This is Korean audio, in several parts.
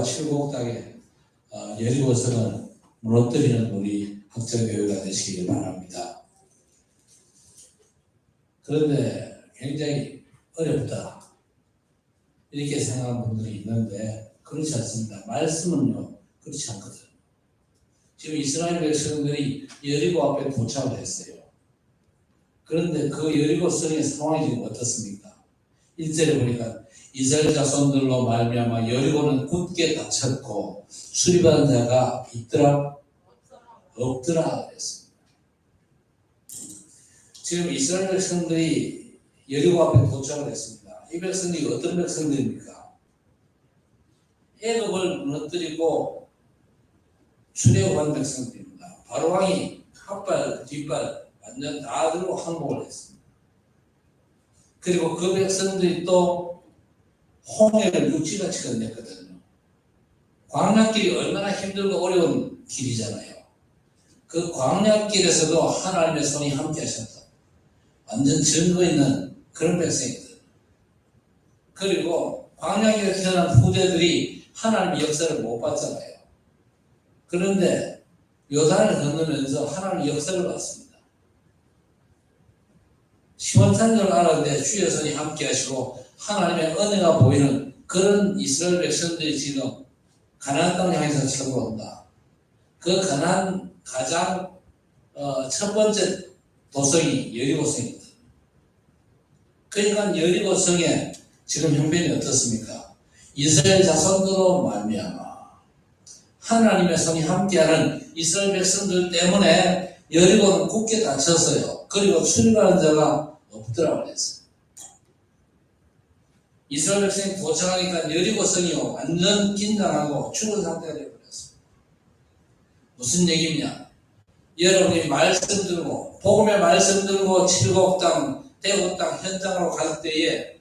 여리고와 칠곡 땅에 여리고성을 무너뜨리는 우리 학자교회가 되시길 바랍니다. 그런데 굉장히 어렵다 이렇게 생각하는 분들이 있는데 그렇지 않습니다. 말씀은요 그렇지 않거든요. 지금 이스라엘 백성들이 여리고 앞에 도착을 했어요. 그런데 그 여리고성의 상황이 지금 어떻습니까? 1절에 보니까 이스라엘 자손들로 말미암아 여리고는 굳게 닫혔고 수리받은 자가 있더라? 없더라 그랬습니다. 지금 이스라엘 백성들이 여리고 앞에 도착을 했습니다. 이 백성들이 어떤 백성들입니까? 애굽을 무너뜨리고 출애굽한 백성들입니다. 바로왕이 앞발 뒷발 완전 다 들고 항복을 했습니다. 그리고 그 백성들이 또 홍해를 육지같이 건넜거든요. 광야길이 얼마나 힘들고 어려운 길이잖아요. 그 광야길에서도 하나님의 손이 함께 하셨다. 완전 증거 있는 그런 백성이거든요. 그리고 광야길에 태어난 후대들이 하나님의 역사를 못 봤잖아요. 그런데 요단을 건너면서 하나님의 역사를 봤습니다. 시원산을 알았는데 주의 손이 함께 하시고 하나님의 은혜가 보이는 그런 이스라엘 백성들이 지금 가나안 땅을 향해서 쳐들어온다. 그 가나안 가장 첫 번째 도성이 여리고성입니다. 그러니까 여리고성에 지금 형편이 어떻습니까? 이스라엘 자손들로 말미암아 하나님의 손이 함께하는 이스라엘 백성들 때문에 여리고는 굳게 닫혔어요. 그리고 출입하는 자가 없더라고 그랬어요. 이스라엘 백성이 도착하니까 여리고성이요 완전 긴장하고 죽은 상태가 되어버렸어요. 무슨 얘기냐? 여러분이 말씀 들고 복음의 말씀 들고 칠곡 땅, 대구 땅 현장으로 갈 때에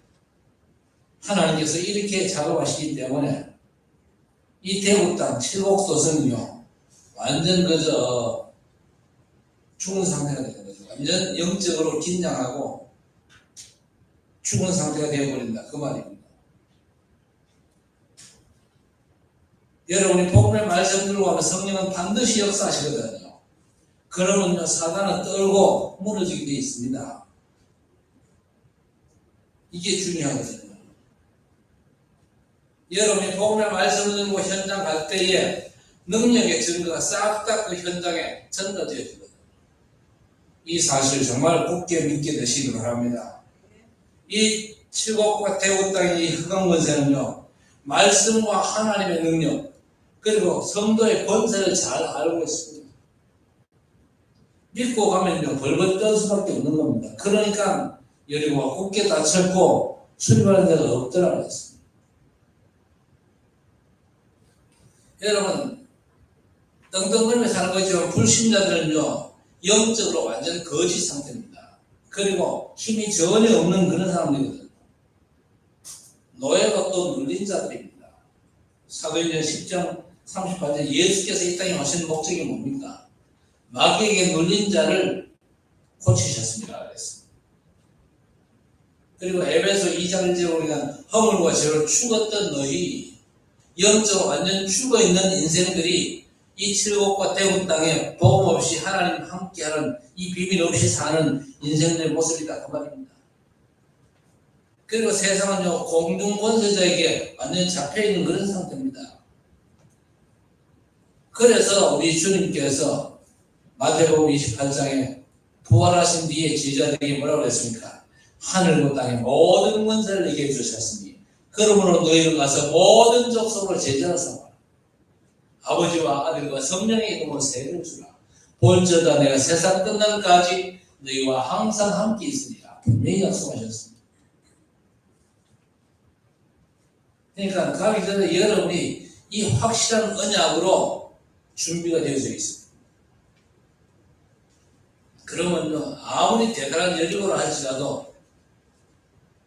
하나님께서 이렇게 작업하시기 때문에 이 대구 땅 칠곡 도성이요 완전 그저 죽은 상태가 되는 거죠. 완전 영적으로 긴장하고 죽은 상태가 되어버린다. 그 말입니다. 여러분이 복음의 말씀 들고 가면 성령은 반드시 역사하시거든요. 그러면요 사단은 떨고 무너지게 되어 있습니다. 이게 중요하거든요. 여러분이 복음의 말씀을 들고 현장 갈 때에 능력의 증거가 싹 다 그 현장에 전가되어지거든요. 이 사실 정말 굳게 믿게 되시기 바랍니다. 이 칠곡과 대구 땅의 이 흑암 권세는요 말씀과 하나님의 능력 그리고 성도의 권세를 잘 알고 있습니다. 믿고 가면요 벌벌 떨 수밖에 없는 겁니다. 그러니까 여리고가 굳게 닫혔고 출입하는 데가 없더라고 했습니다. 여러분 떵떵거리며 사는 거지만 불신자들은요 영적으로 완전 거짓 상태입니다. 그리고 힘이 전혀 없는 그런 사람들이거든요. 노예가 또 눌린 자들입니다. 사도행전 10장 38절 예수께서 이 땅에 오신 목적이 뭡니까? 마귀에게 눌린 자를 고치셨습니다. 그랬습니다. 그리고 에베소 2장 1절에 보니까 허물과 죄로 죽었던 너희 영적으로 완전 죽어있는 인생들이 이 칠곡과 대구 땅에 복음 없이 하나님 함께하는 이 비밀 없이 사는 인생들의 모습이다 그 말입니다. 그리고 세상은요 공중 권세자에게 완전히 잡혀있는 그런 상태입니다. 그래서 우리 주님께서 마태복음 28장에 부활하신 뒤에 제자들에게 뭐라고 했습니까? 하늘과 땅의 모든 권세를 내게 주셨으니 그러므로 너희는 가서 모든 족속을 제자로 삼아라. 아버지와 아들과 성령의 이름으로 세례를 주라. 볼지어다 내가 세상 끝날까지 너희와 항상 함께 있으리라. 분명히 약속하셨습니다. 그러니까 가기 전에 여러분이 이 확실한 언약으로 준비가 되어져 있습니다. 그러면요 아무리 대단한 여리고를 할지라도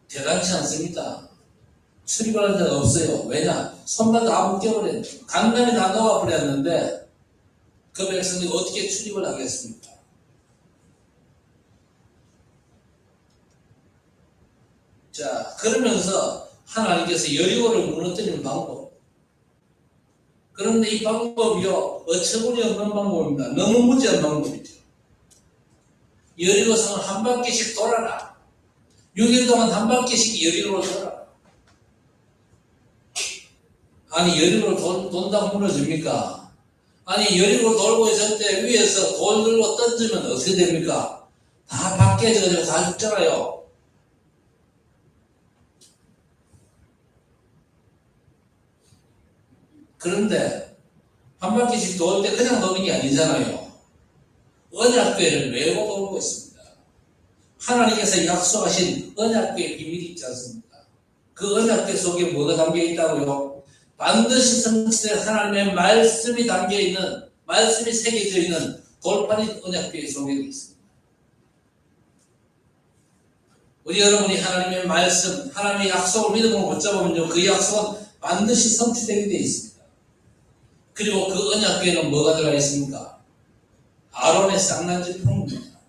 대단치 않습니다. 출입하는 데가 없어요. 왜냐? 손만 다 묶여버려요. 강남이 다 녹아버렸는데 그 백성들이 어떻게 출입을 하겠습니까? 자, 그러면서 하나님께서 여리고를 무너뜨리는 방법 그런데 이 방법이요, 어처구니 없는 방법입니다. 너무 무지한 방법이죠. 여리고성을 한 바퀴씩 돌아라. 6일 동안 한 바퀴씩 여리고로 돌아라. 아니, 여리고로 돈다고 무너집니까? 아니, 여리고로 돌고 있을 때 위에서 돌 들고 던지면 어떻게 됩니까? 다 밖에져가지고 다 죽잖아요. 그런데 한 바퀴씩 돌 때 그냥 도는 게 아니잖아요. 언약궤를 메고 돌고 있습니다. 하나님께서 약속하신 언약궤의 비밀이 있지 않습니까? 그 언약궤 속에 뭐가 담겨 있다고요? 반드시 성취될 하나님의 말씀이 담겨 있는, 말씀이 새겨져 있는 돌판이 언약궤 속에 있습니다. 우리 여러분이 하나님의 말씀, 하나님의 약속을 믿음으로 붙잡으면요, 그 약속은 반드시 성취되게 되어 있습니다. 그리고 그 언약궤에는 뭐가 들어가 있습니까? 아론의 쌍난지 품입니다.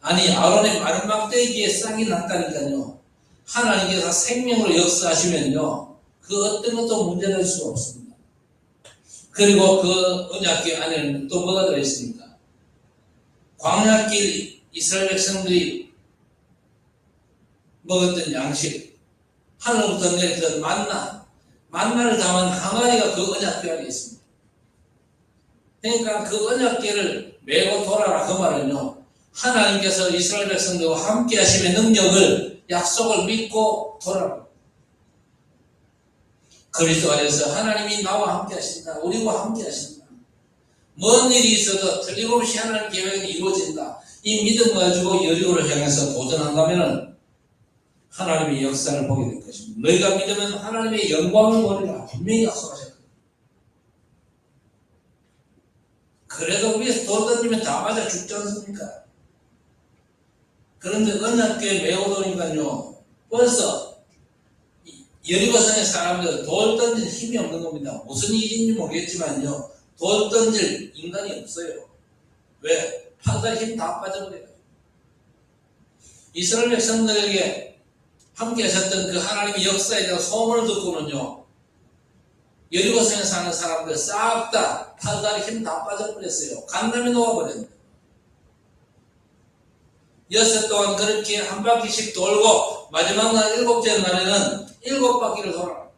아니, 아론의 마른 막대기에 쌍이 났다니까요. 하나님께서 생명으로 역사하시면요, 그 어떤 것도 문제될 수가 없습니다. 그리고 그 언약궤 안에는 또 뭐가 들어있습니까? 광야길 이스라엘 백성들이 먹었던 양식, 하늘부터 내렸던 만나를 담은 항아리가 그 언약궤 안에 있습니다. 그러니까 그 언약궤를 메고 돌아라 그 말은요, 하나님께서 이스라엘 백성들과 함께 하심의 능력을, 약속을 믿고 돌아라. 그리스도 안에서 하나님이 나와 함께 하신다. 우리와 함께 하신다. 뭔 일이 있어도 틀림없이 하나님 계획이 이루어진다. 이 믿음 가지고 여리고를 향해서 도전한다면 하나님의 역사를 보게 될 것입니다. 너희가 믿으면 하나님의 영광을 보리라. 분명히 약속하셨거든요. 그래도 위에서 돌 던지면 다 맞아 죽지 않습니까? 그런데 언약궤에 메고 도니까요, 벌써 여리고성의 사람들 돌 던질 힘이 없는 겁니다. 무슨 일인지 모르겠지만요, 돌 던질 인간이 없어요. 왜? 팔다리 힘 다 빠져버려요. 이스라엘 백성들에게 함께 하셨던 그 하나님의 역사에 대한 소문을 듣고는요, 여리고성에 사는 사람들 싹 다 팔다리 힘 다 빠져버렸어요. 간담이 녹아버렸는데 6일 동안 그렇게 한 바퀴씩 돌고 마지막 날 7째 날에는 7바퀴를 돌아.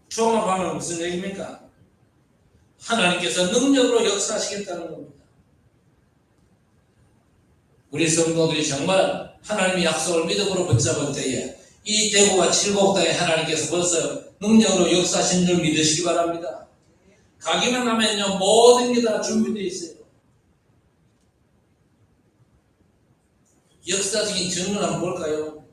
종합하면 무슨 얘기입니까? 하나님께서 능력으로 역사하시겠다는 겁니다. 우리 성도들이 정말 하나님의 약속을 믿음으로 붙잡을 때에 이 대구와 칠곡 땅에 하나님께서 벌써 능력으로 역사하신 줄 믿으시기 바랍니다. 가기만 하면요, 모든 게 다 준비되어 있어요. 역사적인 증거를 한번 볼까요?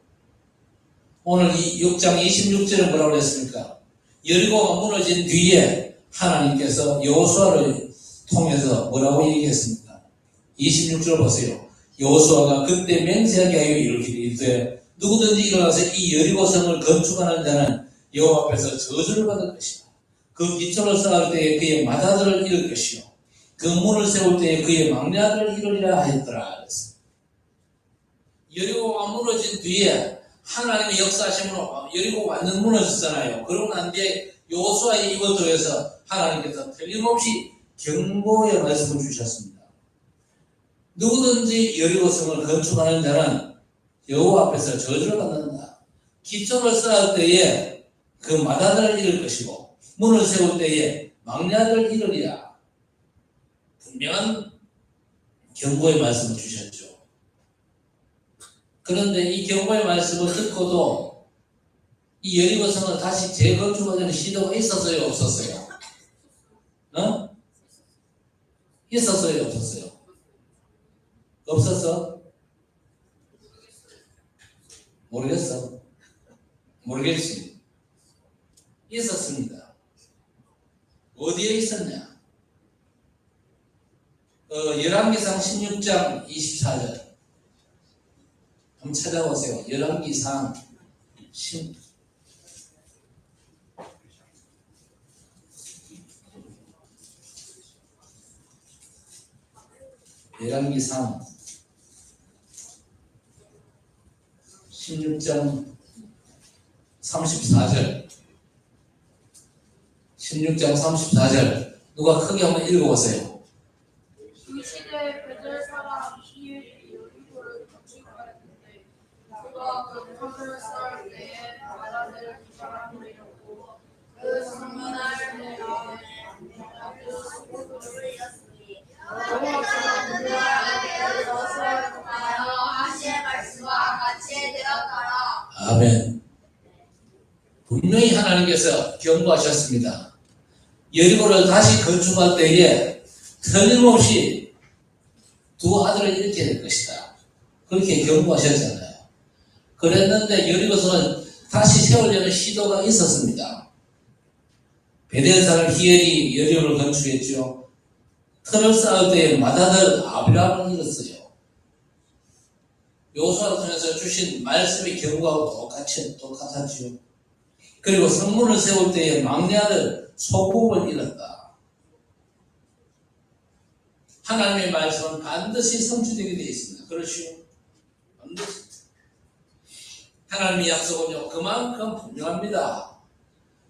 오늘 이 6장 26절에 뭐라고 그랬습니까? 여리고가 무너진 뒤에 하나님께서 여호수아를 통해서 뭐라고 얘기했습니까? 26절 보세요. 여호수아가 그때 맹세하게 하여 이르기를 누구든지 일어나서 이 여리고성을 건축하는 자는 여호와 앞에서 저주를 받을 것이다. 그 기초를 쌓을 때에 그의 맏아들을 잃을 것이요, 그 문을 세울 때에 그의 막내아들을 잃으리라 하였더라. 여리고가 무너진 뒤에 하나님의 역사하심으로 여리고가 완전 무너졌잖아요. 그러고 난 뒤에 여호수아의 입을 통해서 하나님께서 틀림없이 경고의 말씀을 주셨습니다. 누구든지 여리고성을 건축하는 자는 여호와 앞에서 저주를 받는다. 기초를 쌓을 때에 그 맏아들을 잃을 것이고 문을 세울 때에 막내아들을 잃으리라. 분명한 경고의 말씀을 주셨죠. 그런데 이 경고의 말씀을 듣고도 이 여리고성을 다시 재건축하려는 시도가 있었어요, 없었어요? 있었어요, 없었어요? 없었어? 모르겠어. 모르겠지. 있었습니다. 어디에 있었냐? 열왕기상 16장 24절. 한번 찾아보세요. 열왕기상 16장 34절. 16장 34절 누가 크게 한번 읽어보세요. 그 시대에 베델 사람 히엘이 여리고를 건축하려 했는데 그가 그 탑을 쌓을 때에 바다를 두 사람을 잃었고 그 성문할 때에 아주 소굴을 잃었으니 여호와께서 그들에게 저주를 통하여 하신 말씀과 같이 되었더라. 아멘. 분명히 하나님께서 경고하셨습니다. 여리고를 다시 건축할 때에 틀림없이 두 아들을 잃게 될 것이다. 그렇게 경고하셨잖아요. 그랬는데 여리고성은 다시 세우려는 시도가 있었습니다. 베델 사람 히엘이 여리고를 건축했죠. 틀을 쌓을 때에 맏아들 아비람을 잃었어요. 여호수아를 통해서 주신 말씀의 경고하고 똑같았죠. 그리고 성문을 세울 때에 막내 아들 소금을 잃었다. 하나님의 말씀은 반드시 성취되게 되어 있습니다. 그렇죠? 반드시. 하나님의 약속은요, 그만큼 분명합니다.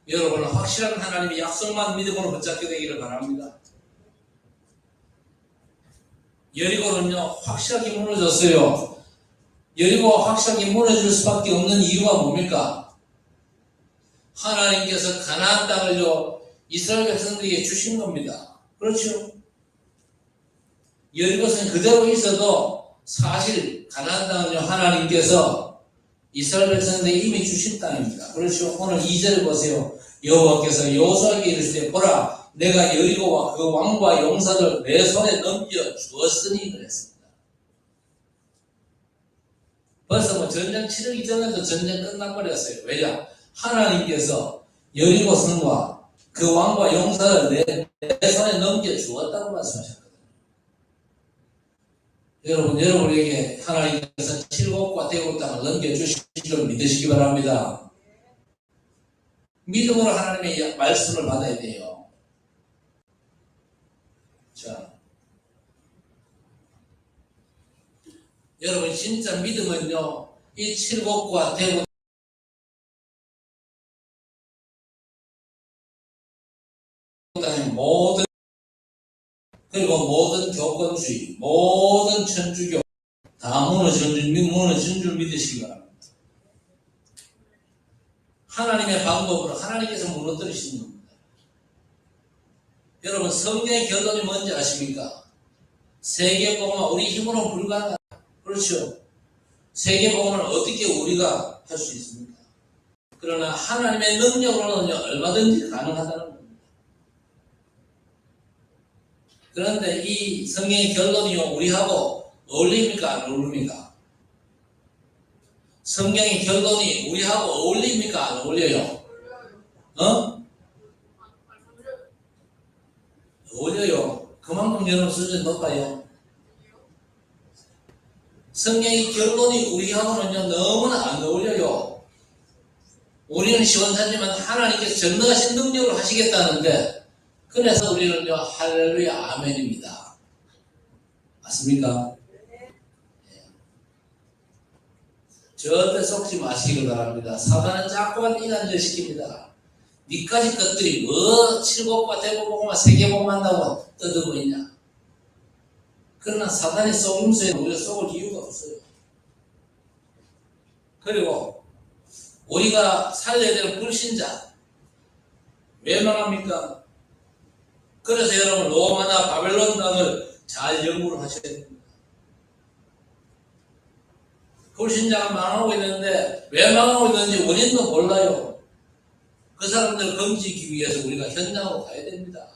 여러분은 확실한 하나님의 약속만 믿음으로 붙잡게 되기를 바랍니다. 여리고는요, 확실하게 무너졌어요. 여리고가 확실하게 무너질 수밖에 없는 이유가 뭡니까? 하나님께서 가나안 땅을요, 이스라엘 백성들에게 주신 겁니다. 그렇죠? 여리고성이 그대로 있어도 사실 가나안 땅은요, 하나님께서 이스라엘 백성들에게 이미 주신 땅입니다. 그렇죠? 오늘 2절을 보세요. 여호와께서 여호수아에게 이르시되 보라, 내가 여리고와 그 왕과 용사들 내 손에 넘겨 주었으니 그랬습니다. 벌써 뭐 전쟁 치르기 전에도 전쟁 끝나버렸어요. 왜냐? 하나님께서 여리고 성과 그 왕과 용사를 내 손에 넘겨 주었다고 말씀하셨거든요. 여러분에게 하나님께서 칠곡과 대곡 땅을 넘겨주실 줄 믿으시기 바랍니다. 믿음으로 하나님의 말씀을 받아야 돼요. 자, 여러분 진짜 믿음은요, 이 칠곡과 대곡 땅의 모든 그리고 모든 교권주의, 모든 천주교 다 무너진 줄 믿으시기 바랍니다. 하나님의 방법으로 하나님께서 무너뜨리시는 겁니다. 여러분 성경의 결론이 뭔지 아십니까? 세계복음은 우리 힘으로는 불가능하다. 그렇죠? 세계복음을 어떻게 우리가 할 수 있습니까? 그러나 하나님의 능력으로는 얼마든지 가능하다는 겁니다. 그런데 이 성경의 결론이요, 우리하고 어울립니까? 안 어울립니까? 성경의 결론이 우리하고 어울립니까? 안 어울려요? 어울려요. 그만큼 여러분 수준이 높아요. 성경의 결론이 우리하고는요, 너무나 안 어울려요. 우리는 시원하지만 하나님께서 전능하신 능력을 하시겠다는데, 그래서 우리는요, 할렐루야, 아멘입니다. 맞습니까? 네. 절대 속지 마시기 바랍니다. 사단은 자꾸만 이간질 시킵니다. 니까지 것들이 뭐 칠곡과 대곡복음과 세계복음 한다고 떠들고 있냐. 그러나 사단의 속임수에 우리가 속을 이유가 없어요. 그리고 우리가 살려야 되는 불신자 왜 망합니까? 그래서 여러분 로마나 바벨론 땅을 잘 연구를 하셔야 됩니다. 불신자가 망하고 있는데 왜 망하고 있는지 원인도 몰라요. 그 사람들을 금지하기 위해서 우리가 현장으로 가야 됩니다.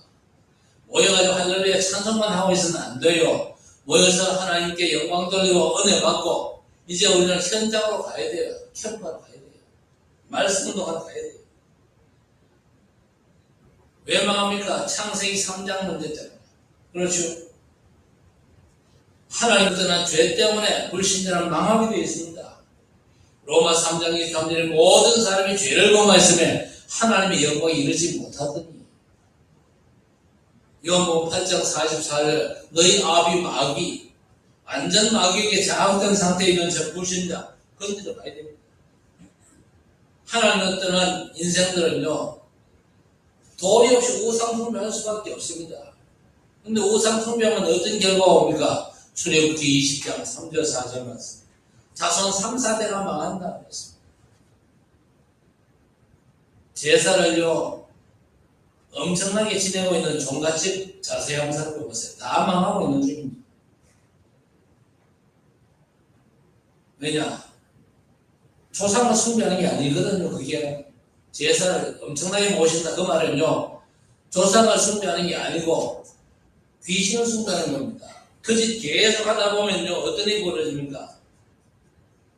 모여가지고 할렐루야 찬송만 하고 있으면 안 돼요. 모여서 하나님께 영광 돌리고 은혜 받고 이제 우리는 현장으로 가야 돼요. 캠프로 가야 돼요. 말씀도 가야 돼요. 왜 망합니까? 창세기 3장 문제잖아요. 그렇죠? 하나님 떠난 죄 때문에 불신자는 망하게 되어 있습니다. 로마 3장 23절에 모든 사람이 죄를 범하였으며 하나님의 영광에 이르지 못하더니 요한복음 8장 44절 너희 아비 마귀 완전 마귀에게 장악된 상태에 있는 저 불신자 건드려 가야 됩니다. 하나님을 떠난 인생들은요 도리 없이 우상 숭배할 수밖에 없습니다. 근데 우상 숭배하면 어떤 결과가 옵니까? 출애굽기 20장 3절 4절 말씀. 자손 3, 4대가 망한다 그랬습니다. 제사를요 엄청나게 지내고 있는 종갓집 자세 형사를 보세요. 다 망하고 있는 중입니다. 왜냐? 조상을 숭배하는 게 아니거든요. 그게 제사를 엄청나게 모신다 그 말은요 조상을 숭배하는 게 아니고 귀신을 숭배하는 겁니다. 그 짓 계속 하다 보면요 어떤 일이 벌어집니까?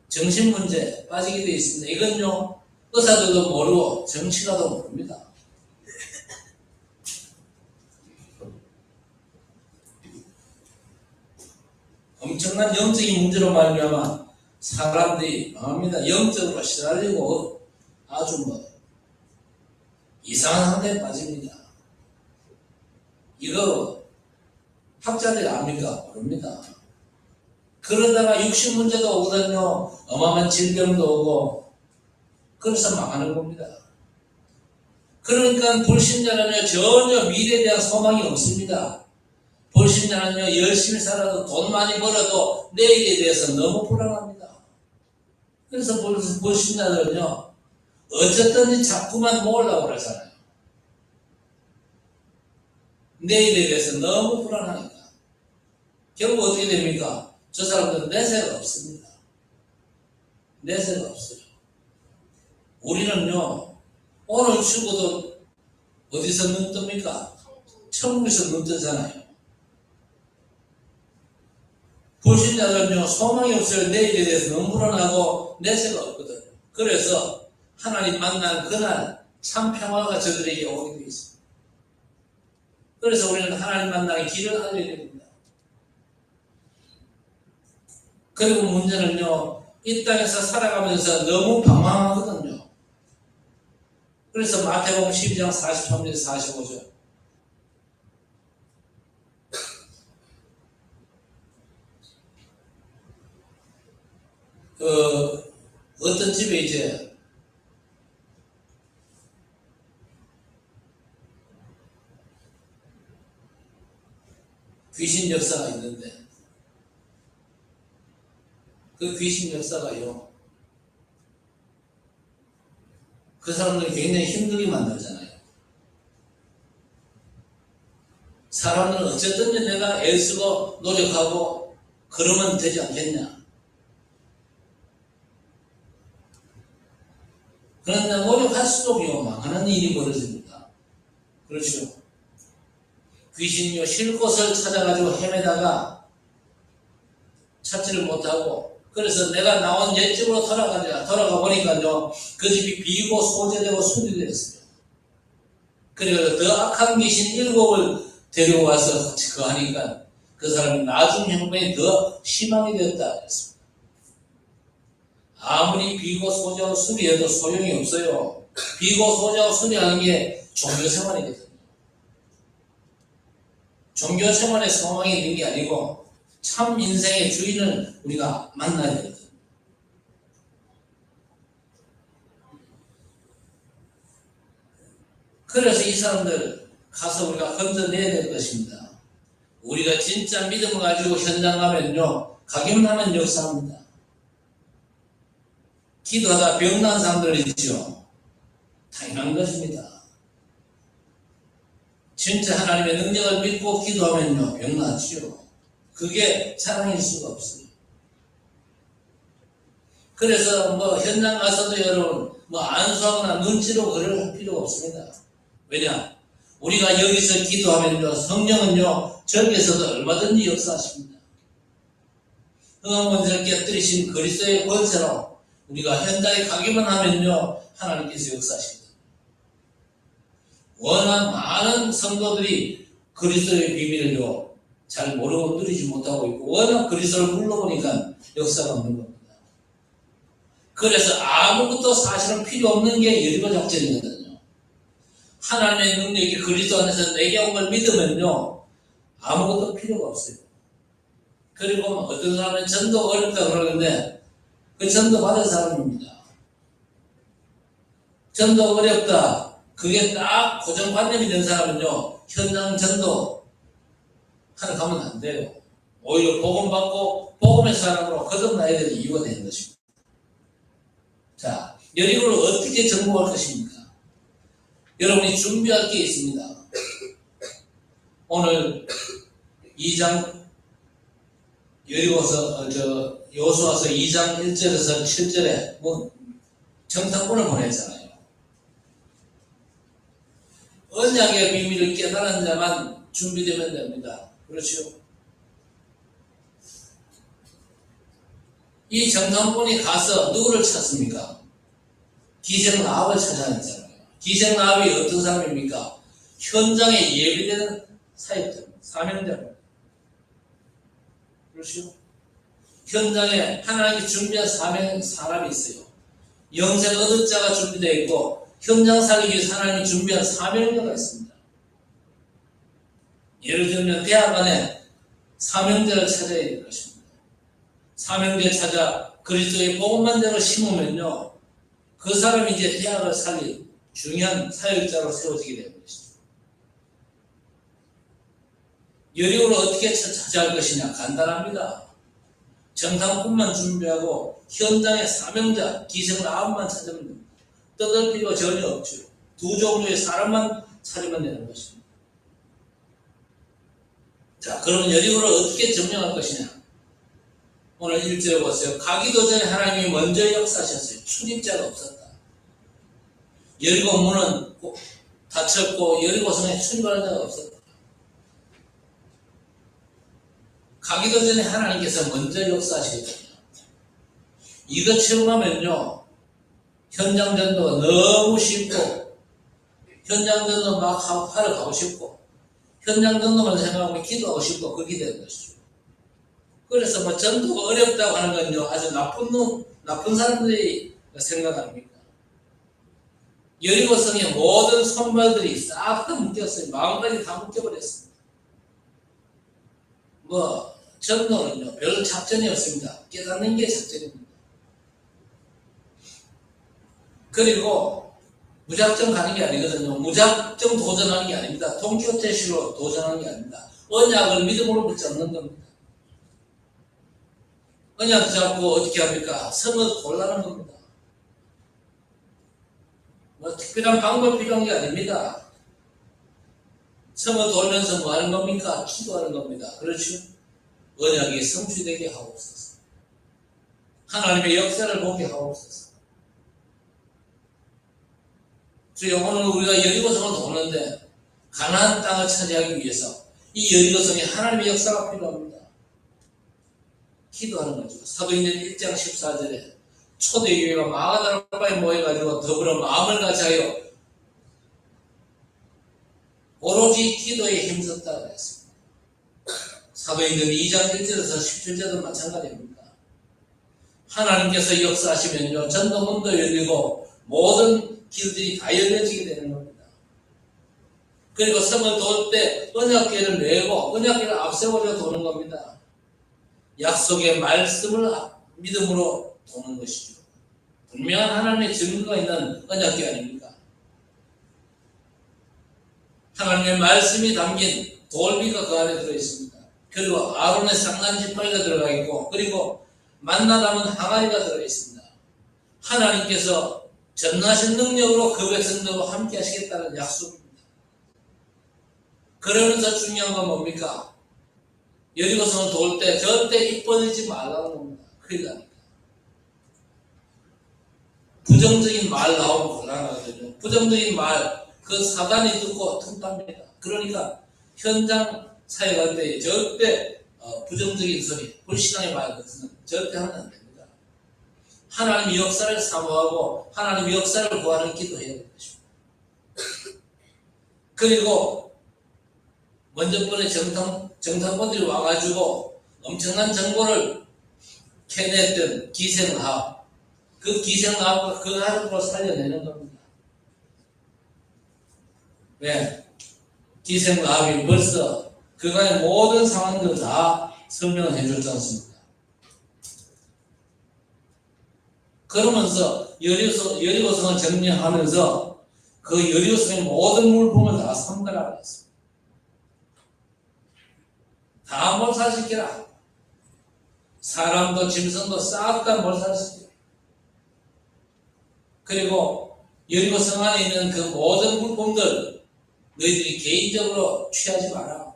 정신문제 빠지게 되어 있습니다. 이건요 의사들도 모르고 정치가도 모릅니다. 엄청난 영적인 문제로 말미암아 사람들이 망합니다. 영적으로 시달리고 아주 이상한 상태에 빠집니다. 이거 학자들이 압니까? 모릅니다. 그러다가 육신 문제도 오거든요. 어마어마한 질병도 오고 그래서 망하는 겁니다. 그러니까 불신자는요 전혀 미래에 대한 소망이 없습니다. 불신자는요 열심히 살아도 돈 많이 벌어도 내일에 대해서 너무 불안합니다. 그래서 불신자들은요 어쨌든지 자꾸만 모으려고 그러잖아요. 내일에 대해서 너무 불안하니까 결국 어떻게 됩니까? 저 사람들은 내세가 없습니다. 내세가 없어요. 우리는요 오늘 죽어도 어디서 눈 뜹니까? 천국에서 눈 뜨잖아요. 불신자들은요 소망이 없어요. 내일에 대해서 너무 불안하고 내세가 없거든요. 그래서 하나님 만난 그날 참 평화가 저들에게 오게 되어 있습니다. 그래서 우리는 하나님 만나는 길을 알려야 됩니다. 그리고 문제는요 이 땅에서 살아가면서 너무 방황하거든요. 그래서 마태복음 12장 43절 45절 어떤 집에 이제 귀신 역사가 있는데 그 귀신 역사가요 그 사람들을 굉장히 힘들게 만들잖아요. 사람들은 어쨌든 내가 애쓰고 노력하고 그러면 되지 않겠냐. 그런데 노력할수록요 망하는 일이 벌어집니다. 그렇죠. 귀신이요 쉴 곳을 찾아가지고 헤매다가 찾지를 못하고 그래서 내가 나온 옛집으로 돌아가 보니까요 그 집이 비고 소재되고 수리되었어요. 그래서 더 악한 귀신 7을 데리고 와서 그거 하니까 그 사람이 나중 형편이 더 심하게 되었다 그랬습니다. 아무리 비고 소재하고 수리해도 소용이 없어요. 비고 소재하고 수리하는 게 종교생활이거든요. 종교생활에 소망이 있는 게 아니고 참 인생의 주인을 우리가 만나야 되거든요. 그래서 이 사람들 가서 우리가 건져내야 될 것입니다. 우리가 진짜 믿음을 가지고 현장 가면요 가기만 하면 역사합니다. 기도하다 병난 사람들 있죠. 당연한 것입니다. 진짜 하나님의 능력을 믿고 기도하면요 병나지요. 그게 사랑일 수가 없어요. 그래서 현장 가서도 여러분 안수하거나 눈치로 그럴 할 필요가 없습니다. 왜냐? 우리가 여기서 기도하면요 성령은요 저기에서도 얼마든지 역사하십니다. 흥한문제를 깨뜨리신 그리스도의 권세로 우리가 현장에 가기만 하면요 하나님께서 역사하십니다. 워낙 많은 성도들이 그리스도의 비밀을요 잘 모르고 누리지 못하고 있고 워낙 그리스도를 불러보니까 역사가 없는 겁니다. 그래서 아무것도 사실은 필요 없는 게 여리고 작전이거든요. 하나님의 능력이 그리스도 안에서 내게 온 걸 믿으면요 아무것도 필요가 없어요. 그리고 어떤 사람은 전도 어렵다 그러는데 그 전도 받은 사람입니다. 전도 어렵다. 그게 딱 고정관념이 된 사람은요, 현장 전도 하러 가면 안 돼요. 오히려 복음받고 복음의 사람으로 거듭나야 되는 이유가 되는 것입니다. 자, 여리고를 어떻게 정복할 것입니까? 여러분이 준비할 게 있습니다. 오늘 2장 여호수아서 2장 1절에서 7절에 정탐꾼을 보냈잖아요. 언약의 비밀을 깨달은 자만 준비되면 됩니다. 그렇죠? 이 정탐꾼이 가서 누구를 찾습니까? 기생 라합을 찾아냈잖아요. 기생 라합이 어떤 사람입니까? 현장에 예비되는 사역자, 사명자입니다. 그렇죠? 현장에 하나님께 준비한 사람이 있어요. 영생 얻을 자가 준비되어 있고 현장 살리기 위해서 하나님이 준비한 사명자가 있습니다. 예를 들면 대학 안에 사명자를 찾아야 될 것입니다. 사명자 찾아 그리스도의 복음만대로 심으면요, 그 사람이 이제 대학을 살릴 중요한 사역자로 세워지게 되는 것입니다. 여리고를 어떻게 찾아갈 것이냐? 간단합니다. 정탐꾼만 준비하고 현장의 사명자, 기생 라합만 찾으면 됩니다. 떠들 필요가 전혀 없죠. 두 종류의 사람만 찾으면 되는 것입니다. 자, 그러면 여리고를 어떻게 점령할 것이냐? 오늘 1절에 보세요. 가기도 전에 하나님이 먼저 역사하셨어요. 출입자가 없었다. 여리고 문은 닫혔고 여리고성에 출입하는 자가 없었다. 가기도 전에 하나님께서 먼저 역사하시거든요. 이거 체험하면요, 현장 전도가 너무 쉽고, 현장 전도 막 하러 가고 싶고, 현장 전도만 생각하면 기도하고 싶고, 그렇게 되는 것이죠. 그래서 뭐 전도가 어렵다고 하는 건요, 아주 나쁜 사람들이 생각 아닙니까? 여리고성의 모든 선발들이 싹 다 묶였어요. 마음까지 다 묶여버렸습니다. 전도는요, 별 작전이 없습니다. 깨닫는 게 작전입니다. 그리고 무작정 가는 게 아니거든요. 무작정 도전하는 게 아닙니다. 돈키호테식으로 도전하는 게 아닙니다. 언약을 믿음으로 붙잡는 겁니다. 언약 잡고 어떻게 합니까? 성을 골라는 겁니다. 특별한 방법 필요한 게 아닙니다. 성을 돌면서 뭐 하는 겁니까? 기도하는 겁니다. 그렇죠? 언약이 성취되게 하옵소서. 하나님의 역사를 보게 하옵소서. 주여, 오늘 우리가 여리고성을 도는데 가나안 땅을 차지하기 위해서 이 여리고성에 하나님의 역사가 필요합니다. 기도하는 거죠. 사도행전 1장 14절에 초대교회가 마가다락바에 모여가지고 더불어 마음을 같이하여 오로지 기도에 힘썼다고 했습니다. 사도행전 2장 1절에서 17절도 마찬가지입니다. 하나님께서 역사하시면요, 전도문도 열리고 모든 길들이 다 열려지게 되는 겁니다. 그리고 성을 도울 때 언약궤를 메고 언약궤를 앞세워져 도는 겁니다. 약속의 말씀을 믿음으로 도는 것이죠. 분명한 하나님의 증거가 있는 언약궤 아닙니까? 하나님의 말씀이 담긴 돌비가 그 안에 들어있습니다. 그리고 아론의 쌍난 지팡이가 들어가 있고, 그리고 만나 담은 항아리가 들어있습니다. 하나님께서 전능하신 능력으로 그 백성들과 함께 하시겠다는 약속입니다. 그러면서 중요한 건 뭡니까? 여리고성을 도울 때 절대 입 벌리지 말라는 겁니다. 큰일 나니까. 부정적인 말 나오면 곤란하거든요. 부정적인 말, 그 사단이 듣고 튼답니다. 그러니까 현장 사역할 때 절대 부정적인 소리, 불신앙의 말 같은 건 절대 하면 안 됩니다. 하나님의 역사를 사모하고 하나님의 역사를 구하는 기도해야 될 것입니다. 그리고 먼저 번에 정탐꾼들이 와가지고 엄청난 정보를 캐냈던 기생라합, 그 기생라합과 그 가족으로 살려내는 겁니다. 왜? 기생라합이 벌써 그간의 모든 상황들을 다 설명을 해줬지 않습니까? 그러면서 여리고성을 정리하면서 그 여리고성의 모든 물품을 다 삼가라 그랬습니다. 다 몰살시키라. 사람도 짐승도 싹 다 몰살시키라. 그리고 여리고성 안에 있는 그 모든 물품들 너희들이 개인적으로 취하지 마라.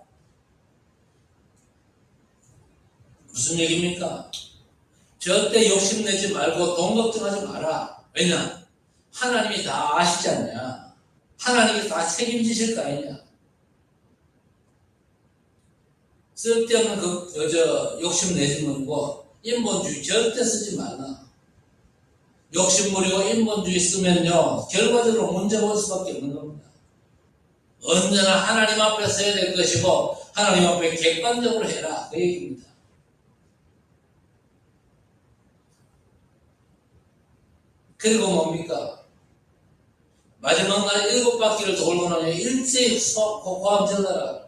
무슨 얘기입니까? 절대 욕심내지 말고 돈 걱정하지 마라. 왜냐? 하나님이 다 아시지 않냐? 하나님이 다 책임지실 거 아니냐? 쓸데없는 욕심내지 말고 인본주의 절대 쓰지 말라. 욕심부리고 인본주의 쓰면요, 결과적으로 문제가 올 수밖에 없는 겁니다. 언제나 하나님 앞에 서야 될 것이고 하나님 앞에 객관적으로 해라. 그 얘기입니다. 그리고 뭡니까? 마지막 날 7바퀴를 돌고 나면 일제히 고함 질러라.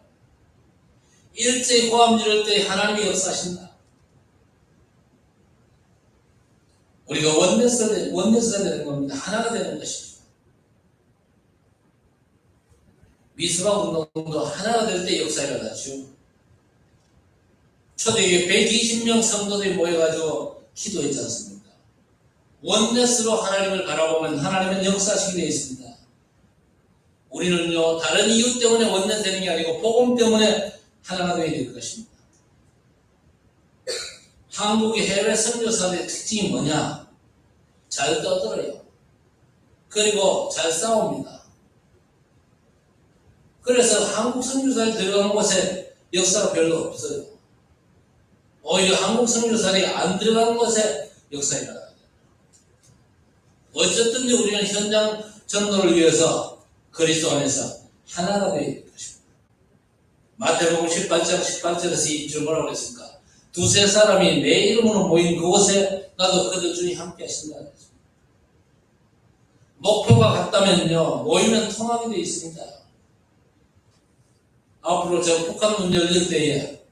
일제히 고함 지를 때 하나님이 역사하신다. 우리가 원내스가 되는 겁니다. 하나가 되는 것입니다. 미스바 운동도 하나가 될 때 역사가 일어나죠. 초대교회 120명 성도들이 모여가지고 기도했지 않습니까? 원내스로 하나님을 바라보면 하나님은 역사하시게 되어 있습니다. 우리는요, 다른 이유 때문에 원내 되는 게 아니고 복음 때문에 하나가 되어야 될 것입니다. 한국의 해외 선교사들의 특징이 뭐냐? 잘 떠들어요. 그리고 잘 싸웁니다. 그래서 한국 선교사들이 들어가는 곳에 역사가 별로 없어요. 오히려 한국 선교사들이 안 들어가는 곳에 역사가 일어나요. 어쨌든 우리는 현장 전도를 위해서 그리스도 안에서 하나가 되어야 될 것입니다. 마태복음 18장 18절에서 이 줄 뭐라고 그랬습니까? 두세 사람이 내 이름으로 모인 그곳에 나도 그들 중에 함께 하신다. 목표가 같다면요, 모이면 통하게 되어 있습니다. 앞으로 저 북한 문제 열릴 때에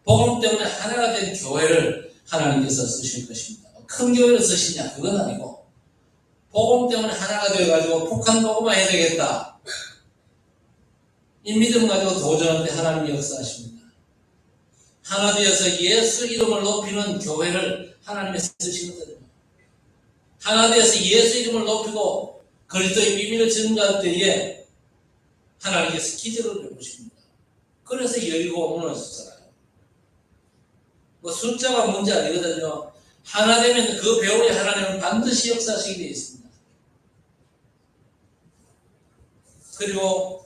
복음 때문에 하나가 된 교회를 하나님께서 쓰실 것입니다. 큰 교회를 쓰시냐? 그건 아니고 복음 때문에 하나가 되어가지고 북한 복음만 해야 되겠다. 이 믿음 가지고 도전할 때 하나님이 역사하십니다. 하나 되어서 예수 이름을 높이는 교회를 하나님이 쓰시거든요. 하나 되어서 예수 이름을 높이고 그리스도의 비밀을 증거할 때에 하나님께서 기적을 베푸십니다. 그래서 여리고 무너졌잖아요. 뭐 숫자가 문제 아니거든요. 하나 되면 그 배우의 하나님은 반드시 역사하시게 되어 있습니다. 그리고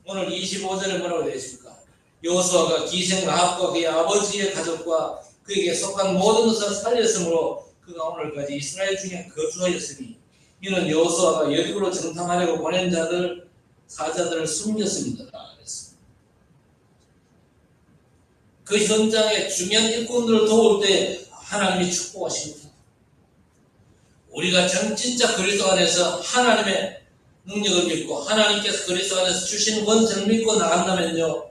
오늘 25절에 뭐라고 되어 있습니까? 여호수아가 기생 라합과 그의 아버지의 가족과 그에게 속한 모든 것을 살렸으므로 그가 오늘까지 이스라엘 중에 거주하였으니 이는 여호수아가 여리고로 정탐하려고 보낸 사자들을 숨겼습니다. 그랬습니다. 그 현장에 중요한 일꾼들을 도울 때 하나님이 축복하십니다. 우리가 진짜 그리스도 안에서 하나님의 능력을 믿고 하나님께서 그리스도 안에서 주신 권세를 믿고 나간다면요,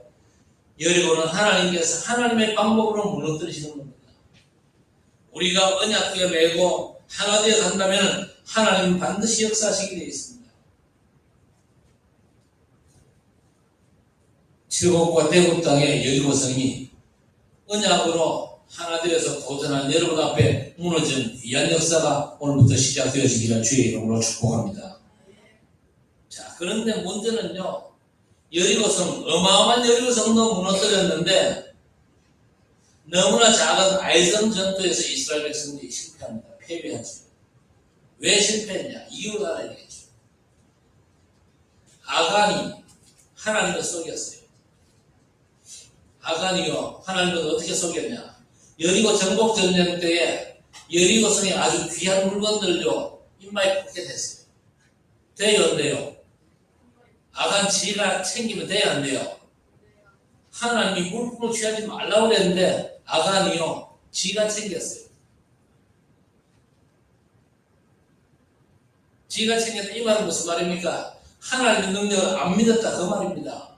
여리고는 하나님께서 하나님의 방법으로 무너뜨리시는 겁니다. 우리가 언약궤에 매고 하나 되어 간다면 하나님은 반드시 역사하시게 되어 있습니다. 칠곡과 대구 땅의 여리고성이 언약으로 하나 되어서 도전한 여러분 앞에 무너진 귀한 역사가 오늘부터 시작되어지기를 주의 이름으로 축복합니다. 자, 그런데 문제는요, 여리고성, 어마어마한 여리고성도 무너뜨렸는데 너무나 작은 아이성 전투에서 이스라엘 백성들이 실패합니다. 패배하죠. 왜 실패했냐? 이유를 알아야 되겠죠. 아간이 하나님을 속였어요. 아간이요, 하나님을 어떻게 속였냐? 여리고 정복 전쟁 때에 여리고성에 아주 귀한 물건들도 입마에 붙게 됐어요. 돼요, 안 돼요? 아간 지가 챙기면 돼요, 안 돼요? 하나님이 물품을 취하지 말라고 그랬는데 아간이요, 지가 챙겼어요. 지가 챙겼다, 이 말은 무슨 말입니까? 하나님의 능력을 안 믿었다, 그 말입니다.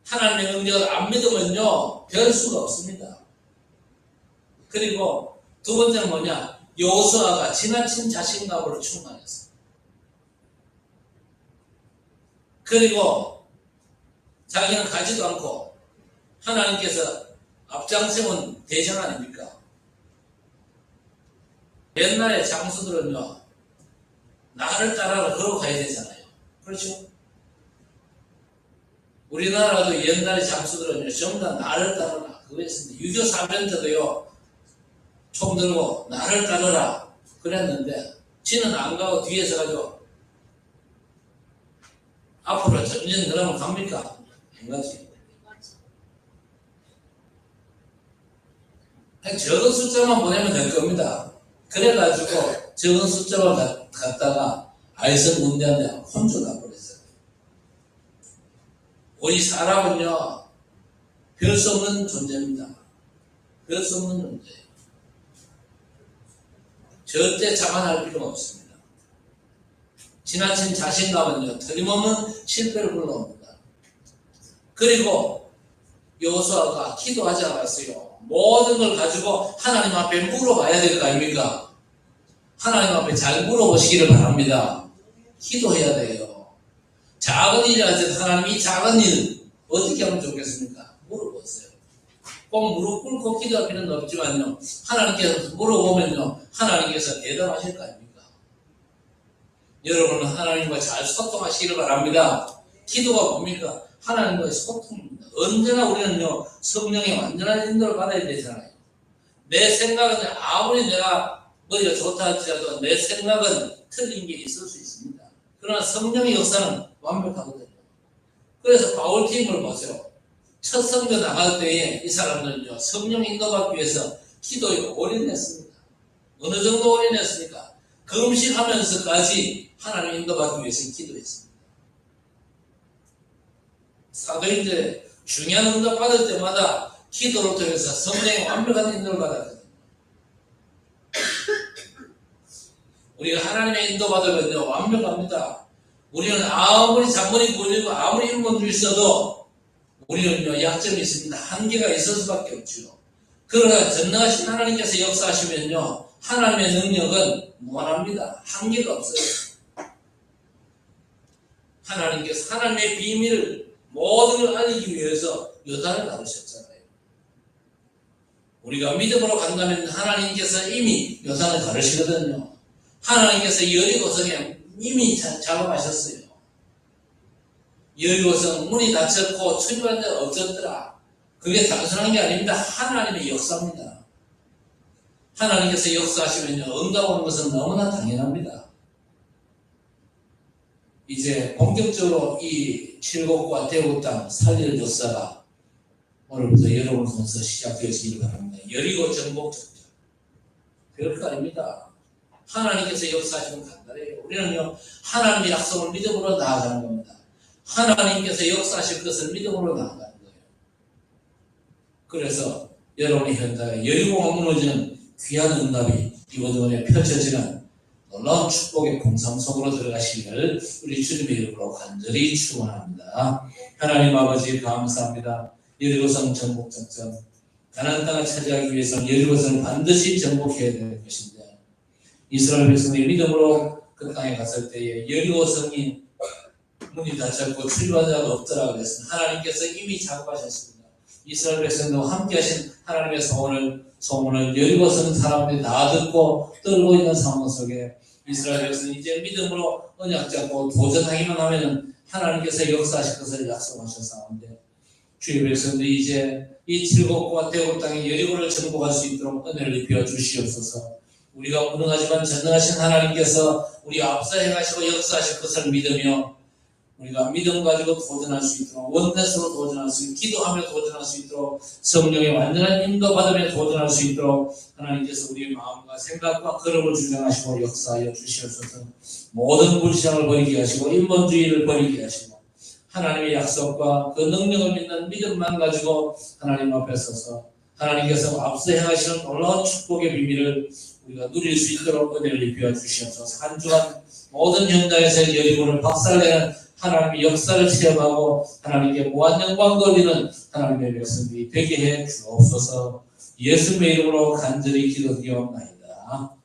하나님의 능력을 안 믿으면요, 별 수가 없습니다. 그리고 두 번째는 뭐냐? 여호수아가 지나친 자신감으로 충만했어요. 그리고 자기는 가지도 않고 하나님께서 앞장세운 대장 아닙니까? 옛날에 장수들은요, 나를 따라라 걸어가야 되잖아요. 그렇죠? 우리나라도 옛날에 장수들은요, 전부 다 나를 따라라 그거 했습니다. 유교 사변 때도요, 총 들고 나를 따라라 그랬는데 지는 안 가고 뒤에서 가지고 앞으로 점점 늘어나면 갑니까? 안 가지. 그냥 적은 숫자만 보내면 될 겁니다. 그래가지고 적은 숫자만 갖다가 알선 문제한테 혼쭐 나버렸어요. 우리 사람은요, 별 수 없는 존재입니다. 별 수 없는 존재예요. 절대 자만할 필요가 없습니다. 지나친 자신감은요, 틀림없는 실패를 불러옵니다. 그리고 여호수아가 기도하지 않았어요. 모든 걸 가지고 하나님 앞에 물어봐야 될 거 아닙니까? 하나님 앞에 잘 물어보시기를 바랍니다. 기도해야 돼요. 작은 일이라도 하나님 이 작은 일 어떻게 하면 좋겠습니까? 물어보세요. 꼭 무릎 꿇고 기도할 필요는 없지만요, 하나님께서 물어보면요, 하나님께서 대답하실 거 아닙니까? 여러분은 하나님과 잘 소통하시기를 바랍니다. 기도가 뭡니까? 하나님과의 소통입니다. 언제나 우리는요, 성령의 완전한 인도를 받아야 되잖아요. 내 생각은 아무리 내가 머리가 좋다 할지라도 내 생각은 틀린 게 있을 수 있습니다. 그러나 성령의 역사는 완벽하거든요. 그래서 바울팀을 보세요. 첫 선교 나갈 때에 이 사람들은요, 성령 인도받기 위해서 기도에 올인했습니다. 어느 정도 올인했습니까? 금식하면서까지 하나님 인도받기 위해서 기도했습니다. 사도인들 중요한 응답 받을 때마다 기도를 통해서 성령의 완벽한 인도를 받았거든요. 우리가 하나님의 인도받으면요, 완벽합니다. 우리는 아무리 잔머리 굴리고 아무리 인본주의 있어도 우리는요, 약점이 있습니다. 한계가 있을 수밖에 없죠. 그러나 전능하신 하나님께서 역사하시면요, 하나님의 능력은 무한합니다. 한계가 없어요. 하나님께서 하나님의 비밀을 모든 걸 알리기 위해서 요단을 가르쳤잖아요. 우리가 믿음으로 간다면 하나님께서 이미 요단을 가르치거든요. 하나님께서 여리고성에 이미 작업하셨어요. 여리고성 문이 닫혔고 출입한 데가 없었더라. 그게 단순한 게 아닙니다. 하나님의 역사입니다. 하나님께서 역사하시면요, 응답 오는 것은 너무나 당연합니다. 이제 본격적으로 이 칠곡과 대구 땅 살릴 역사가 오늘부터 여러분 통해서 시작되어지기를 바랍니다. 여리고 정복 전쟁. 별거 아닙니다. 하나님께서 역사하시면 간단해요. 우리는요, 하나님의 약속을 믿음으로 나아가는 겁니다. 하나님께서 역사하실 것을 믿음으로 나아가는 거예요. 그래서 여러분의 현장에 여리고가 무너지는 귀한 응답이 이번 주에 펼쳐지는 놀라운 축복의 공상 속으로 들어가시기를 우리 주님의 이름으로 간절히 축원합니다. 하나님 아버지 감사합니다. 여리고성 정복 작전, 가나안 땅을 차지하기 위해서는 여리고성을 반드시 정복해야 될 것인데, 이스라엘 백성이 믿음으로 그 땅에 갔을 때에 여리고성이 문이 닫혔고 출입하자가 없더라 그랬습니다. 하나님께서 이미 작업하셨습니다. 이스라엘 백성도 함께 하신 하나님의 소문을 여리고성 사람들이 다 듣고 떨고 있는 상황 속에 이스라엘 백성이 이제 믿음으로 언약 잡고 도전하기만 하면 하나님께서 역사하실 것을 약속하셨사온데, 주의 백성들이 이제 이 칠곡과 대곡 땅의 여리고를 정복할 수 있도록 은혜를 입혀 주시옵소서. 우리가 무능하지만 전능하신 하나님께서 우리 앞서 행하시고 역사하실 것을 믿으며 우리가 믿음 가지고 도전할 수 있도록, 원내스로 도전할 수 있도록, 기도하며 도전할 수 있도록, 성령의 완전한 인도받으며 도전할 수 있도록 하나님께서 우리의 마음과 생각과 걸음을 주장하시고 역사하여 주시옵소서. 모든 불신앙을 버리게 하시고 인본주의를 버리게 하시고 하나님의 약속과 그 능력을 믿는 믿음만 가지고 하나님 앞에 서서 하나님께서 앞서 행하시는 놀라운 축복의 비밀을 우리가 누릴 수 있도록 은혜를 입혀 주시옵소서. 한 주간 모든 현장에서 여리고를 박살내는 하나님의 역사를 체험하고 하나님께 무한 영광 돌리는 하나님의 백성들이 되게 해 주옵소서. 예수님의 이름으로 간절히 기도드리옵나이다.